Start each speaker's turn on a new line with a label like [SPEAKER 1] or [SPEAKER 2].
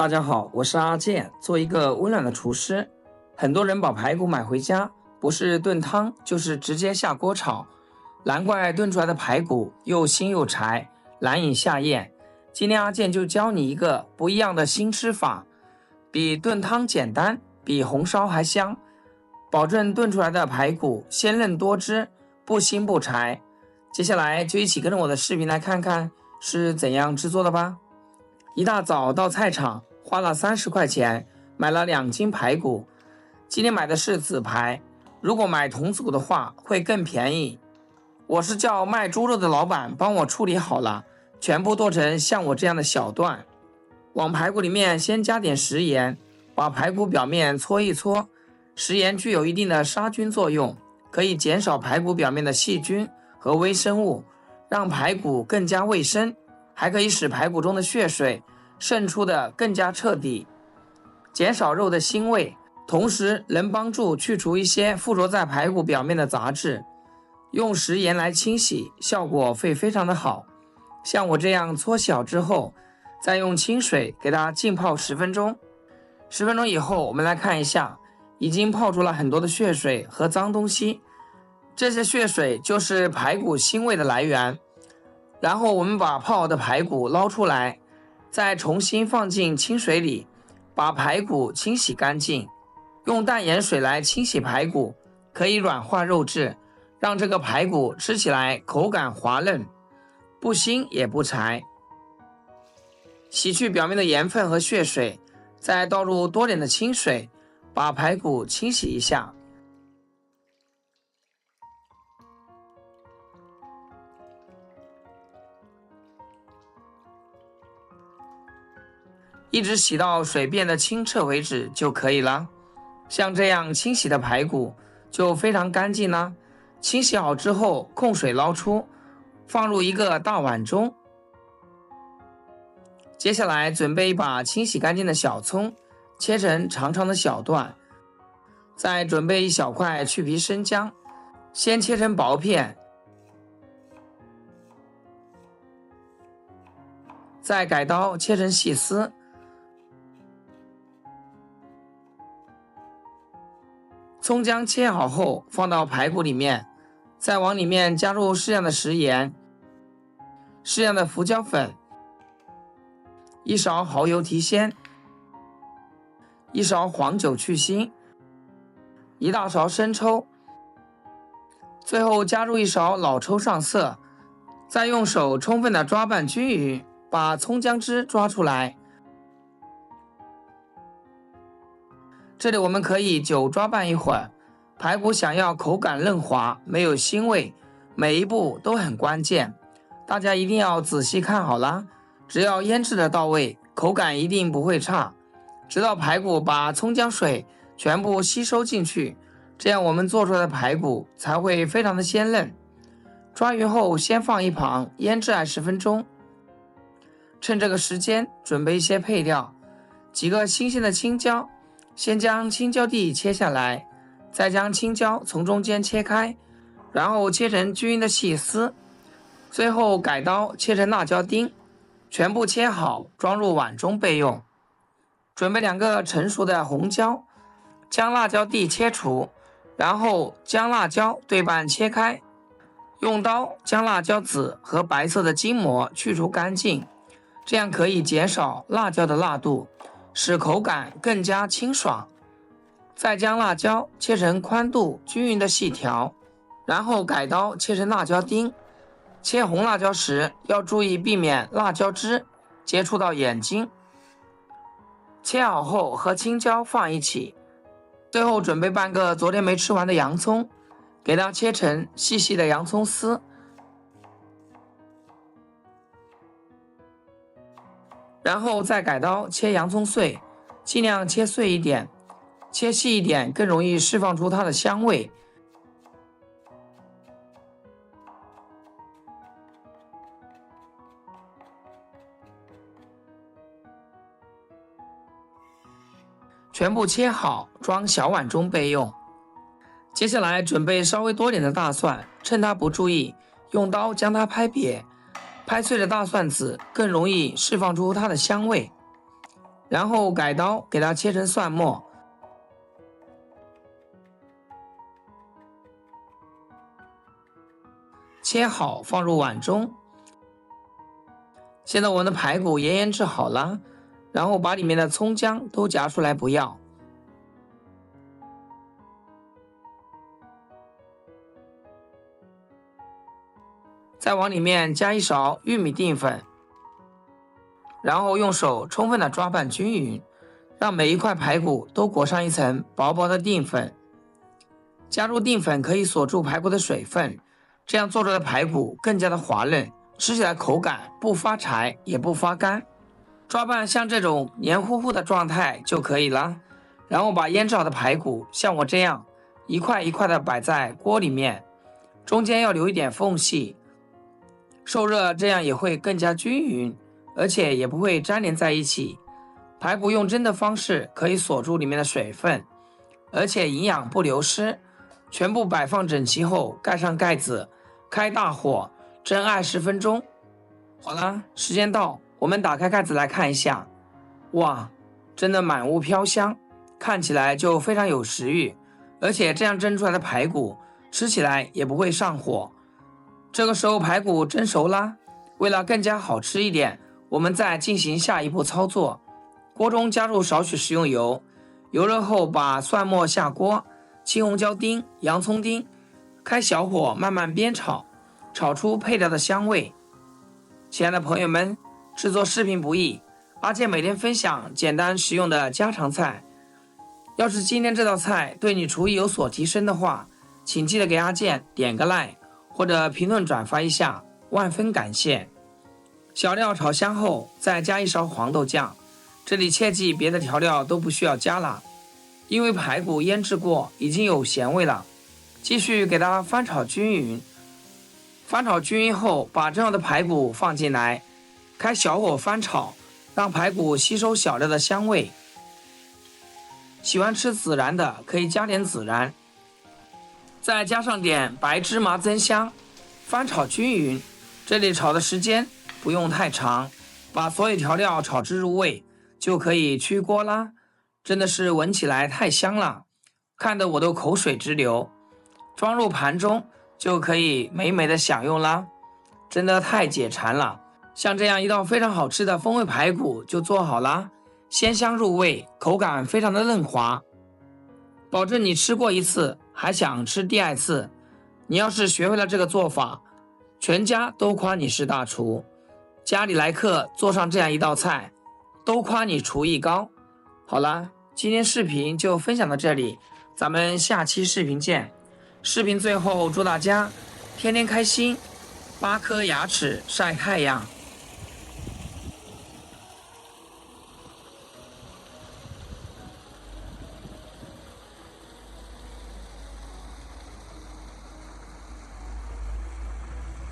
[SPEAKER 1] 大家好，我是阿健，做一个温暖的厨师。很多人把排骨买回家，不是炖汤，就是直接下锅炒，难怪炖出来的排骨又腥又柴，难以下咽。今天阿健就教你一个不一样的新吃法，比炖汤简单，比红烧还香，保证炖出来的排骨鲜嫩多汁，不腥不柴。接下来就一起跟着我的视频来看看是怎样制作的吧。一大早到菜场，花了30块钱买了2斤排骨。今天买的是紫排，如果买同组的话会更便宜。我是叫卖猪肉的老板帮我处理好了，全部剁成像我这样的小段。往排骨里面先加点食盐，把排骨表面搓一搓。食盐具有一定的杀菌作用，可以减少排骨表面的细菌和微生物，让排骨更加卫生，还可以使排骨中的血水渗出的更加彻底，减少肉的腥味，同时能帮助去除一些附着在排骨表面的杂质。用食盐来清洗，效果会非常的好。像我这样搓小之后，再用清水给它浸泡10分钟。10分钟以后，我们来看一下，已经泡出了很多的血水和脏东西，这些血水就是排骨腥味的来源。然后我们把泡好的排骨捞出来，再重新放进清水里，把排骨清洗干净。用淡盐水来清洗排骨，可以软化肉质，让这个排骨吃起来口感滑嫩，不腥也不柴。洗去表面的盐分和血水，再倒入多点的清水，把排骨清洗一下。一直洗到水变得清澈为止就可以了。像这样清洗的排骨就非常干净了。清洗好之后，控水捞出，放入一个大碗中。接下来准备一把清洗干净的小葱，切成长长的小段。再准备一小块去皮生姜，先切成薄片。再改刀切成细丝。葱姜切好后放到排骨里面，再往里面加入适量的食盐、适量的胡椒粉、1勺蚝油提鲜、1勺黄酒去腥、1大勺生抽，最后加入1勺老抽上色，再用手充分的抓拌均匀，把葱姜汁抓出来。这里我们可以久抓拌一会儿，排骨想要口感嫩滑，没有腥味，每一步都很关键，大家一定要仔细看好啦。只要腌制的到位，口感一定不会差，直到排骨把葱姜水全部吸收进去，这样我们做出来的排骨才会非常的鲜嫩。抓匀后先放一旁腌制20分钟。趁这个时间准备一些配料，几个新鲜的青椒，先将青椒蒂切下来，再将青椒从中间切开，然后切成均匀的细丝，最后改刀切成辣椒丁，全部切好装入碗中备用。准备2个成熟的红椒，将辣椒蒂切除，然后将辣椒对半切开，用刀将辣椒籽和白色的筋膜去除干净，这样可以减少辣椒的辣度，使口感更加清爽。再将辣椒切成宽度均匀的细条，然后改刀切成辣椒丁。切红辣椒时要注意避免辣椒汁接触到眼睛。切好后和青椒放一起。最后准备半个昨天没吃完的洋葱，给它切成细细的洋葱丝，然后再改刀切洋葱碎，尽量切碎一点，切细一点更容易释放出它的香味。全部切好装小碗中备用。接下来准备稍微多点的大蒜，趁它不注意，用刀将它拍瘪，拍碎的大蒜籽更容易释放出它的香味。然后改刀给它切成蒜末，切好放入碗中。现在我们的排骨也腌制好了，然后把里面的葱姜都夹出来不要。再往里面加一勺玉米淀粉，然后用手充分的抓拌均匀，让每一块排骨都裹上一层薄薄的淀粉。加入淀粉可以锁住排骨的水分，这样做出来的排骨更加的滑嫩，吃起来口感不发柴也不发干。抓拌像这种黏糊糊的状态就可以了。然后把腌制好的排骨像我这样一块一块的摆在锅里面，中间要留一点缝隙，受热这样也会更加均匀，而且也不会粘连在一起。排骨用蒸的方式可以锁住里面的水分，而且营养不流失。全部摆放整齐后，盖上盖子，开大火蒸20分钟。好了，时间到，我们打开盖子来看一下。哇，真的满屋飘香，看起来就非常有食欲，而且这样蒸出来的排骨吃起来也不会上火。这个时候排骨蒸熟啦，为了更加好吃一点，我们再进行下一步操作。锅中加入少许食用油，油热后把蒜末下锅，青红椒丁、洋葱丁，开小火慢慢煸炒，炒出配料的香味。亲爱的朋友们，制作视频不易，阿健每天分享简单实用的家常菜。要是今天这道菜对你厨艺有所提升的话，请记得给阿健点个 like 或者评论转发一下，万分感谢。小料炒香后，再加一勺黄豆酱，这里切记别的调料都不需要加了，因为排骨腌制过已经有咸味了。继续给它翻炒均匀，翻炒均匀后把蒸好的排骨放进来，开小火翻炒，让排骨吸收小料的香味。喜欢吃孜然的可以加点孜然，再加上点白芝麻增香，翻炒均匀。这里炒的时间不用太长，把所有调料炒至入味就可以出锅啦。真的是闻起来太香了，看得我都口水直流。装入盘中就可以美美的享用啦，真的太解馋了。像这样一道非常好吃的风味排骨就做好啦，鲜香入味，口感非常的嫩滑，保证你吃过一次还想吃第二次。你要是学会了这个做法，全家都夸你是大厨，家里来客做上这样一道菜，都夸你厨艺高。好了，今天视频就分享到这里，咱们下期视频见。视频最后祝大家天天开心，8颗牙齿晒太阳。